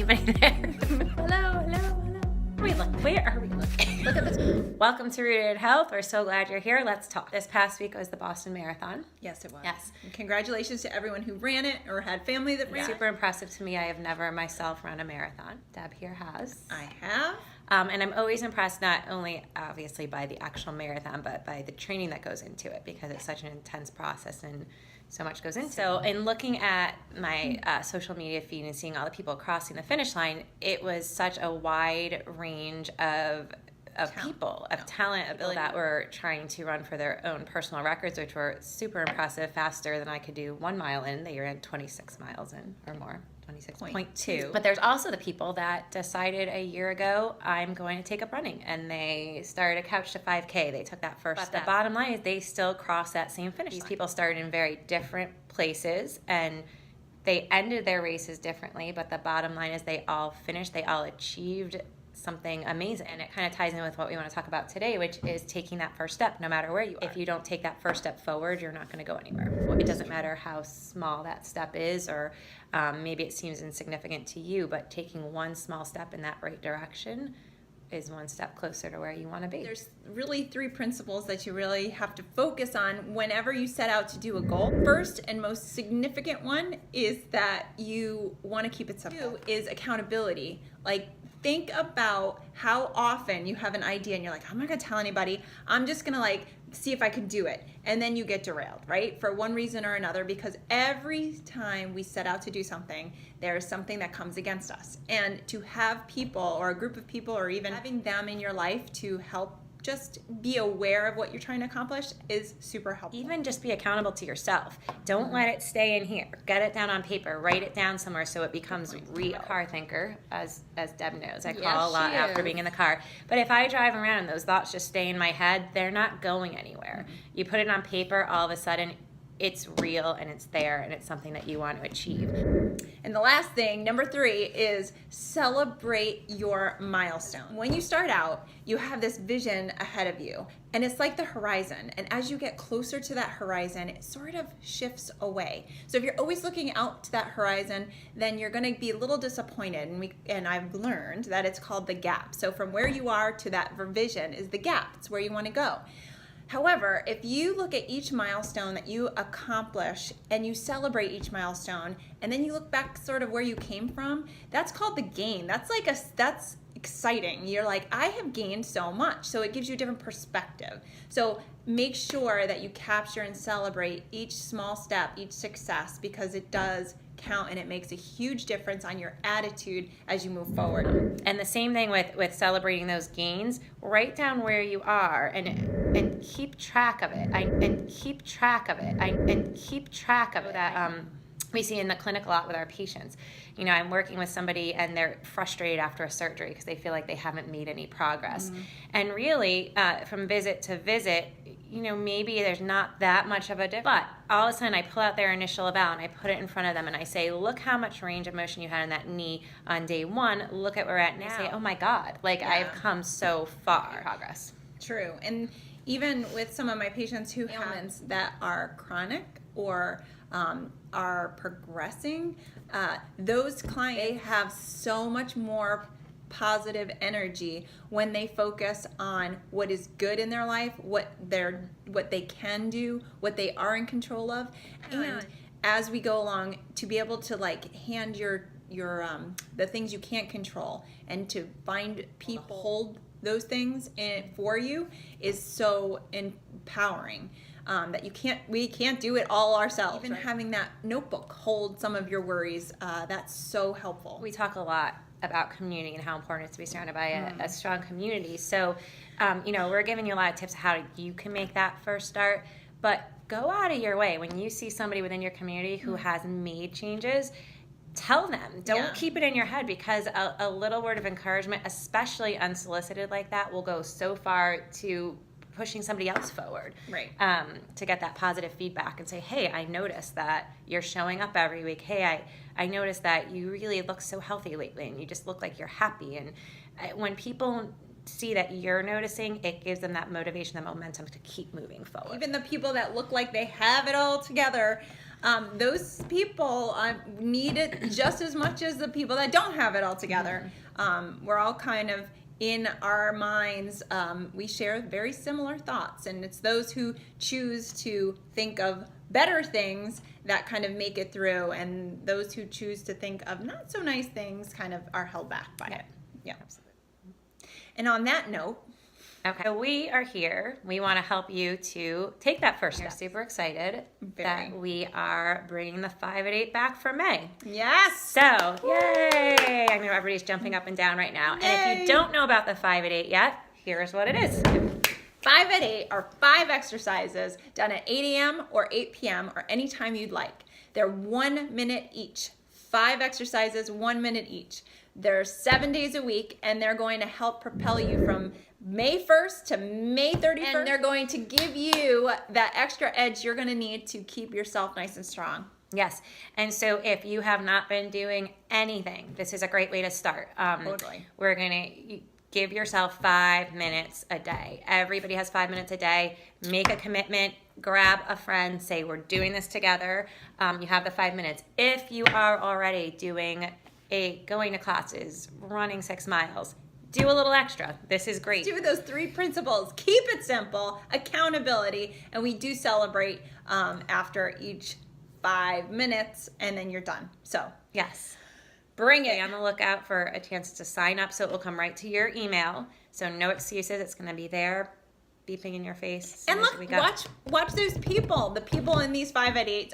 anybody there? Hello. Where are we looking? Look at this. Welcome to Rooted in Health. We're so glad you're here. Let's talk. This past week was the Boston Marathon. Yes, it was. Yes. And congratulations to everyone who ran it or had family that ran it. Super impressive to me. I have never myself run a marathon. Deb here has. I have. And I'm always impressed not only obviously by the actual marathon, but by the training that goes into it, because it's such an intense process and so much goes into it. So in looking at my social media feed and seeing all the people crossing the finish line, it was such a wide range of people, of talent, ability that were trying to run for their own personal records, which were super impressive, faster than I could do 1 mile in. They ran 26 miles in or more. 26.2. But there's also the people that decided a year ago, I'm going to take up running, and they started a couch to 5K. They took that first step. The bottom line is they still cross that same finish line. These people started in very different places, and they ended their races differently, but the bottom line is they all finished, they all achieved something amazing. And it kind of ties in with what we want to talk about today, which is taking that first step no matter where you are. If you don't take that first step forward, you're not going to go anywhere. It doesn't matter how small that step is, or maybe it seems insignificant to you, but taking one small step in that right direction is one step closer to where you want to be. There's really 3 principles that you really have to focus on whenever you set out to do a goal. First and most significant one is that you want to keep it simple. 2 is accountability. Like, think about how often you have an idea and you're like, I'm not gonna tell anybody, I'm just gonna see if I can do it. And then you get derailed, right? For one reason or another, because every time we set out to do something, there's something that comes against us. And to have people or a group of people or even having them in your life to help just be aware of what you're trying to accomplish is super helpful. Even just be accountable to yourself. Don't let it stay in here. Get it down on paper. Write it down somewhere so it becomes real. Car thinker, as Deb knows. I call a lot after being in the car. But if I drive around and those thoughts just stay in my head, they're not going anywhere. You put it on paper, all of a sudden it's real and it's there and it's something that you want to achieve. And the last thing, number 3, is celebrate your milestone. When you start out, you have this vision ahead of you, and it's like the horizon. And as you get closer to that horizon, it sort of shifts away. So if you're always looking out to that horizon, then you're going to be a little disappointed. And I've learned that it's called the gap. So from where you are to that vision is the gap. It's where you want to go. However, if you look at each milestone that you accomplish and you celebrate each milestone, and then you look back sort of where you came from, that's called the gain. That's exciting. You're like, I have gained so much. So it gives you a different perspective. So make sure that you capture and celebrate each small step, each success, because it does count and it makes a huge difference on your attitude as you move forward. And the same thing with celebrating those gains. Write down where you are and keep track of it. Keep track of that. We see in the clinic a lot with our patients. You know, I'm working with somebody and they're frustrated after a surgery because they feel like they haven't made any progress. Mm-hmm. And really, from visit to visit, you know, maybe there's not that much of a difference. But all of a sudden I pull out their initial eval and I put it in front of them and I say, look how much range of motion you had in that knee on day 1. Look at where we're at now. They say, oh my God, I've come so far. Progress. True. And even with some of my patients who have ailments that are chronic or are progressing, those clients, they have so much more positive energy when they focus on what is good in their life, what they can do, what they are in control of, and as we go along, to be able to hand your the things you can't control and to find people hold those things for you is so empowering. That we can't do it all ourselves. Even having that notebook hold some of your worries, that's so helpful. We talk a lot about community and how important it is to be surrounded by a strong community. So, we're giving you a lot of tips how you can make that first start, but go out of your way. When you see somebody within your community who has made changes, tell them. Don't keep it in your head, because a little word of encouragement, especially unsolicited like that, will go so far to pushing somebody else forward, right? To get that positive feedback and say, hey, I noticed that you're showing up every week. Hey, I noticed that you really look so healthy lately and you just look like you're happy. And when people see that you're noticing, it gives them that motivation, that momentum to keep moving forward. Even the people that look like they have it all together, those people need it just as much as the people that don't have it all together. We're all kind of in our minds, we share very similar thoughts, and it's those who choose to think of better things that kind of make it through, and those who choose to think of not so nice things kind of are held back by it. Yeah, absolutely. And on that note, okay, so we are here. We want to help you to take that first step. We're super excited that we are bringing the 5 at 8 back for May. Yes. So, yay! I know everybody's jumping up and down right now. Yay. And if you don't know about the 5 at 8 yet, here's what it is. 5 at 8 are 5 exercises done at 8 a.m. or 8 p.m. or any time you'd like. They're 1 minute each. 5 exercises, 1 minute each. They're 7 days a week, and they're going to help propel you from May 1st to May 31st. And they're going to give you that extra edge you're going to need to keep yourself nice and strong. Yes. And so if you have not been doing anything, this is a great way to start. Totally. We're going to give yourself 5 minutes a day. Everybody has 5 minutes a day. Make a commitment. Grab a friend. Say, we're doing this together. You have the 5 minutes. If you are already going to classes, running 6 miles, do a little extra. This is great. Do those 3 principles. Keep it simple, accountability, and we do celebrate after each 5 minutes, and then you're done. So yes, bring it. Be on the lookout for a chance to sign up, so it will come right to your email. So no excuses. It's going to be there, beeping in your face. And look, watch those people. The people in these 5 at 8s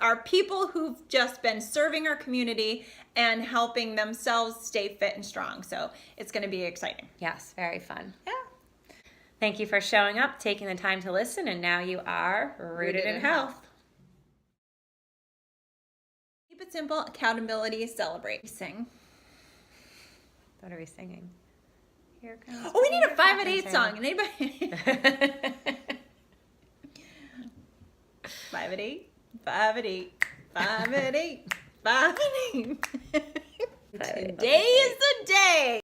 are people who've just been serving our community and helping themselves stay fit and strong. So it's going to be exciting. Yes, very fun. Yeah. Thank you for showing up, taking the time to listen, and now you are rooted in health. Keep it simple, accountability, celebrate. Sing. What are we singing? Here comes. Oh, we need a 5 at 8 song. Anybody? 5 at 8. 5 at 8, 5 at 8, 5 at 8. Today is the day.